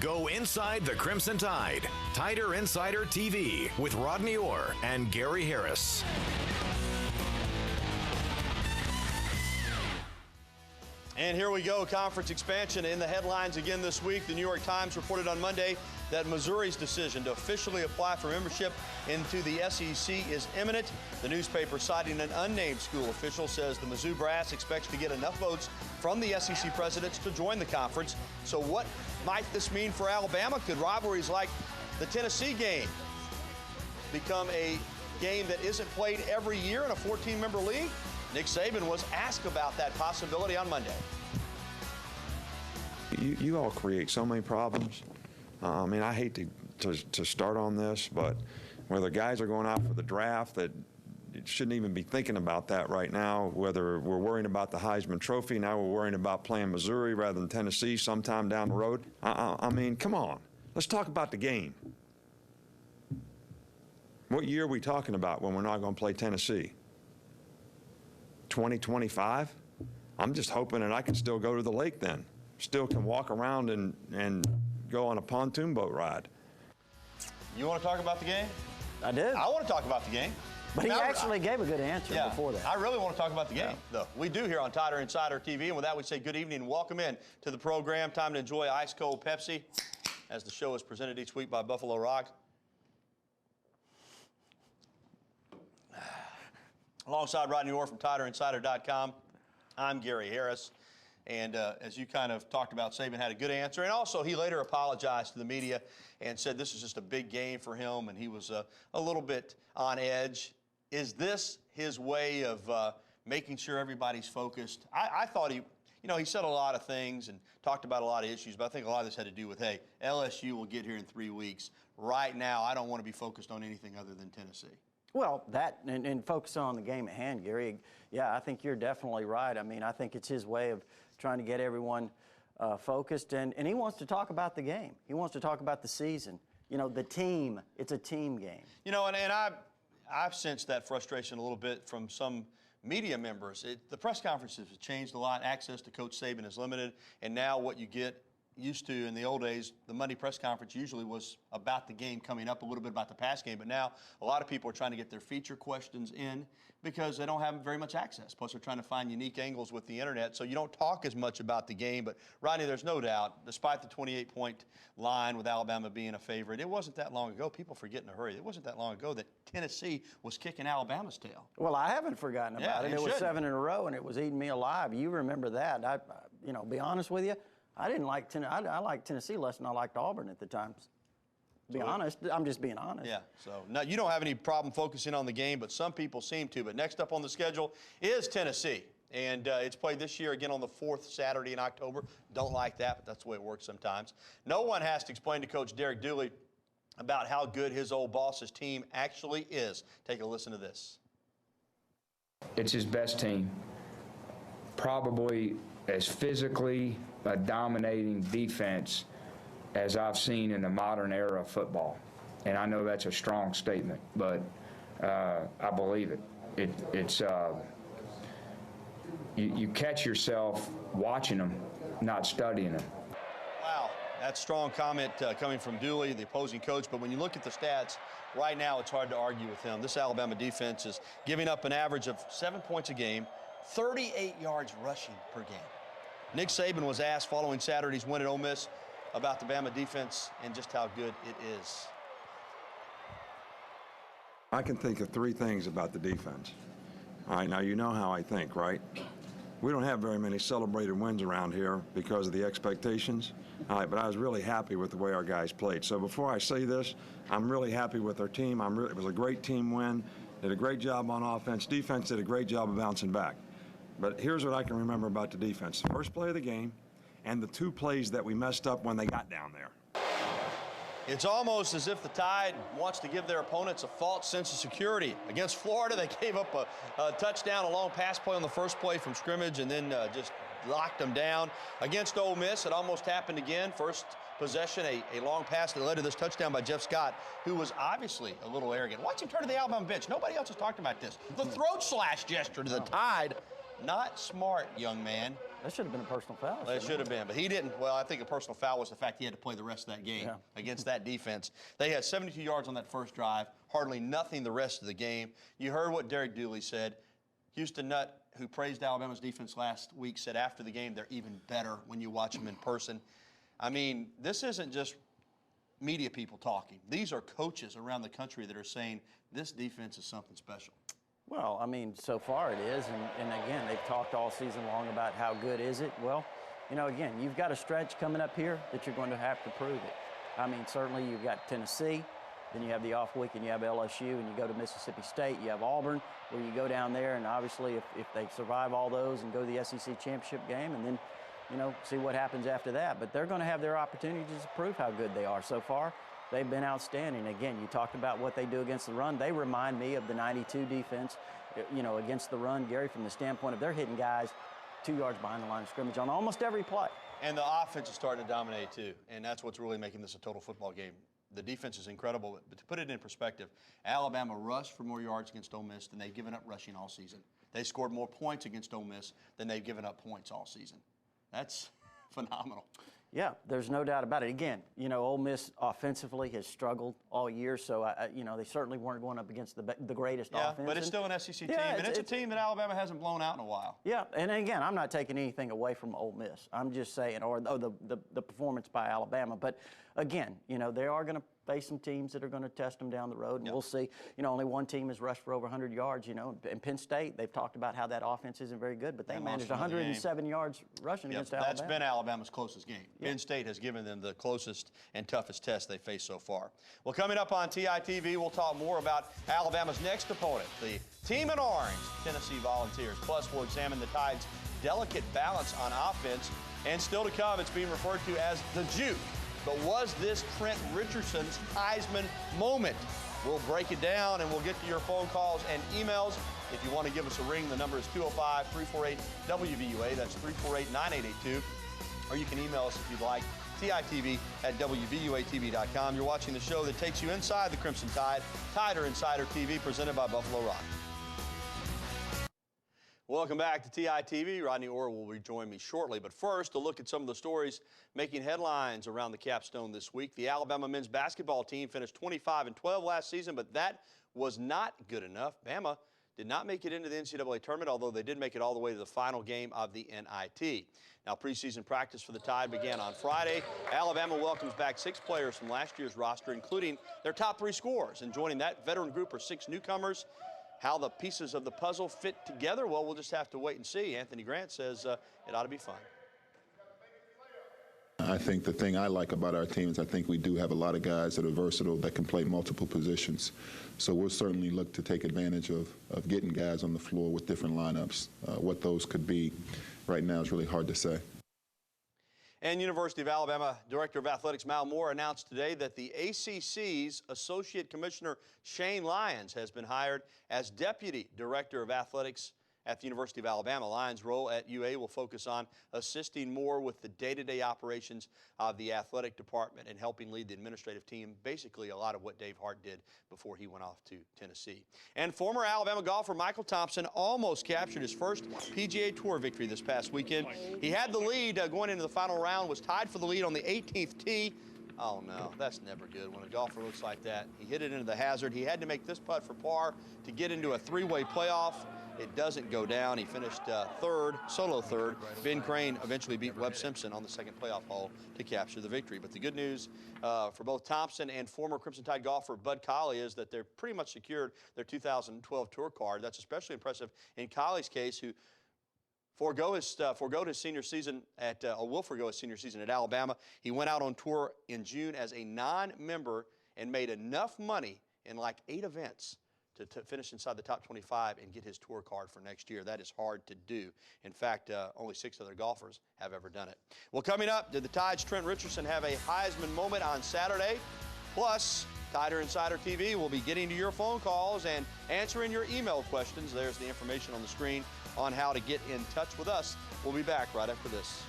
Go inside the Crimson Tide. Tider Insider TV with Rodney Orr and Gary Harris. And here we go, conference expansion in the headlines again this week. The New York Times reported on Monday that Missouri's decision to officially apply for membership into the SEC is imminent. The newspaper, citing an unnamed school official, says the Mizzou brass expects to get enough votes from the SEC presidents to join the conference. So what might this mean for Alabama? Could rivalries like the Tennessee game become a game that isn't played every year in a 14-member league? Nick Saban was asked about that possibility on Monday. You all create so many problems. I mean, I hate to start on this, but where the guys are going out for the draft, that shouldn't even be thinking about that right now, whether we're worrying about the Heisman Trophy, now we're worrying about playing Missouri rather than Tennessee sometime down the road. I mean, come on. Let's talk about the game. What year are we talking about when we're not going to play Tennessee? 2025? I'm just hoping that I can still go to the lake then. Still can walk around and go on a pontoon boat ride. You want to talk about the game? I did. I want to talk about the game. But he actually gave a good answer before that. I really want to talk about the game, though. We do here on Tider Insider TV. And with that, we say good evening and welcome in to the program. Time to enjoy ice-cold Pepsi, as the show is presented each week by Buffalo Rock. Alongside Rodney Orr from TiderInsider.com, I'm Gary Harris. And as you kind of talked about, Saban had a good answer. And also, he later apologized to the media and said this is just a big game for him, and he was a little bit on edge. Is this his way of making sure everybody's focused? I thought he said a lot of things and talked about a lot of issues, but I think a lot of this had to do with, hey, LSU will get here in 3 weeks. Right now, I don't want to be focused on anything other than Tennessee. Well, that and focusing on the game at hand, Gary, yeah, I think you're definitely right. I mean, I think it's his way of trying to get everyone focused, and he wants to talk about the game. He wants to talk about the season. You know, the team. It's a team game. You know, and I've sensed that frustration a little bit from some media members. The press conferences have changed a lot. Access to Coach Saban is limited, and now what you get used to in the old days, the Monday press conference usually was about the game coming up, a little bit about the past game, but now a lot of people are trying to get their feature questions in because they don't have very much access. Plus, they're trying to find unique angles with the internet, so you don't talk as much about the game. But, Rodney, there's no doubt, despite the 28-point line with Alabama being a favorite, it wasn't that long ago. People forget in a hurry. It wasn't that long ago that Tennessee was kicking Alabama's tail. Well, I haven't forgotten about it. It was 7 in a row, and it was eating me alive. You remember that. Be honest with you, I didn't like Tennessee. I liked Tennessee less than I liked Auburn at the time. To be honest, I'm just being honest. Yeah, so now you don't have any problem focusing on the game, but some people seem to. But next up on the schedule is Tennessee, and it's played this year again on the 4th Saturday in October. Don't like that, but that's the way it works sometimes. No one has to explain to Coach Derek Dooley about how good his old boss's team actually is. Take a listen to this. It's his best team. Probably as physically a dominating defense as I've seen in the modern era of football. And I know that's a strong statement, but I believe it. You catch yourself watching them, not studying them. Wow, that's strong comment coming from Dooley, the opposing coach. But when you look at the stats, right now it's hard to argue with him. This Alabama defense is giving up an average of 7 points a game, 38 yards rushing per game. Nick Saban was asked following Saturday's win at Ole Miss about the Bama defense and just how good it is. I can think of 3 things about the defense. All right, now you know how I think, right? We don't have very many celebrated wins around here because of the expectations. All right, but I was really happy with the way our guys played. So before I say this, I'm really happy with our team. It was a great team win. Did a great job on offense. Defense did a great job of bouncing back. But here's what I can remember about the defense. The first play of the game and the 2 plays that we messed up when they got down there. It's almost as if the Tide wants to give their opponents a false sense of security. Against Florida, they gave up a touchdown, a long pass play on the first play from scrimmage, and then just locked them down. Against Ole Miss, it almost happened again. First possession, a long pass that led to this touchdown by Jeff Scott, who was obviously a little arrogant. Watch him turn to the Alabama bench. Nobody else has talked about this. The throat slash gesture to the Tide. Not smart, young man. That should have been a personal foul. Well, it should have been, but he didn't. Well, I think a personal foul was the fact he had to play the rest of that game against that defense. They had 72 yards on that first drive, hardly nothing the rest of the game. You heard what Derek Dooley said. Houston Nutt, who praised Alabama's defense last week, said after the game they're even better when you watch them in person. I mean, this isn't just media people talking. These are coaches around the country that are saying this defense is something special. Well, I mean, so far it is, and again, they've talked all season long about how good is it. Well, you know, again, you've got a stretch coming up here that you're going to have to prove it. I mean, certainly you've got Tennessee, then you have the off week, and you have LSU, and you go to Mississippi State, you have Auburn, where you go down there, and obviously if they survive all those and go to the SEC championship game, and then, you know, see what happens after that. But they're going to have their opportunities to prove how good they are. So far, they've been outstanding. Again, you talked about what they do against the run. They remind me of the '92 defense, you know, against the run, Gary, from the standpoint of they're hitting guys 2 yards behind the line of scrimmage on almost every play. And the offense is starting to dominate too, and that's what's really making this a total football game. The defense is incredible, but to put it in perspective, Alabama rushed for more yards against Ole Miss than they've given up rushing all season. They scored more points against Ole Miss than they've given up points all season. That's phenomenal. Yeah, there's no doubt about it. Again, you know, Ole Miss offensively has struggled all year, so, you know, they certainly weren't going up against the greatest offense. But it's still an SEC team, and it's a team that Alabama hasn't blown out in a while. Yeah, and again, I'm not taking anything away from Ole Miss. I'm just saying, or the performance by Alabama. But again, you know, they are going to face some teams that are going to test them down the road, and we'll see. You know, only one team has rushed for over 100 yards, you know. In Penn State, they've talked about how that offense isn't very good, but they managed 107 yards rushing against Alabama. That's been Alabama's closest game. Penn State has given them the closest and toughest test they faced so far. Well, coming up on TITV, we'll talk more about Alabama's next opponent, the Team in Orange, Tennessee Volunteers. Plus, we'll examine the Tide's delicate balance on offense. And still to come, it's being referred to as the Juke. But was this Trent Richardson's Heisman moment? We'll break it down, and we'll get to your phone calls and emails. If you want to give us a ring, the number is 205-348-WVUA. That's 348-9882. Or you can email us if you'd like, TITV@WVUATV.com. You're watching the show that takes you inside the Crimson Tide, Tider Insider TV, presented by Buffalo Rock. Welcome back to TITV. Rodney Orr will rejoin me shortly. But first, a look at some of the stories making headlines around the capstone this week. The Alabama men's basketball team finished 25-12 last season, but that was not good enough. Bama did not make it into the NCAA tournament, although they did make it all the way to the final game of the NIT. Now, preseason practice for the Tide began on Friday. Alabama welcomes back 6 players from last year's roster, including their top 3 scorers. And joining that veteran group are 6 newcomers. How the pieces of the puzzle fit together, well, we'll just have to wait and see. Anthony Grant says it ought to be fun. I think the thing I like about our team is I think we do have a lot of guys that are versatile, that can play multiple positions. So we'll certainly look to take advantage of getting guys on the floor with different lineups. What those could be right now is really hard to say. And University of Alabama Director of Athletics Mal Moore announced today that the ACC's Associate Commissioner Shane Lyons has been hired as Deputy Director of Athletics at the University of Alabama. Lyons' role at UA will focus on assisting more with the day-to-day operations of the athletic department and helping lead the administrative team, basically a lot of what Dave Hart did before he went off to Tennessee. And former Alabama golfer Michael Thompson almost captured his first PGA Tour victory this past weekend. He had the lead going into the final round, was tied for the lead on the 18th tee. Oh, no, that's never good when a golfer looks like that. He hit it into the hazard. He had to make this putt for par to get into a 3-way playoff. It doesn't go down. He finished third, solo third. Ben Crane eventually beat Webb Simpson on the second playoff hole to capture the victory. But the good news for both Thompson and former Crimson Tide golfer Bud Colley is that they're pretty much secured their 2012 tour card. That's especially impressive in Colley's case, who will forego his senior season at Alabama. He went out on tour in June as a non-member and made enough money in like 8 events to finish inside the top 25 and get his tour card for next year. That is hard to do. In fact, only 6 other golfers have ever done it. Well, coming up, did the Tide's Trent Richardson have a Heisman moment on Saturday? Plus, Tider Insider TV will be getting to your phone calls and answering your email questions. There's the information on the screen on how to get in touch with us. We'll be back right after this.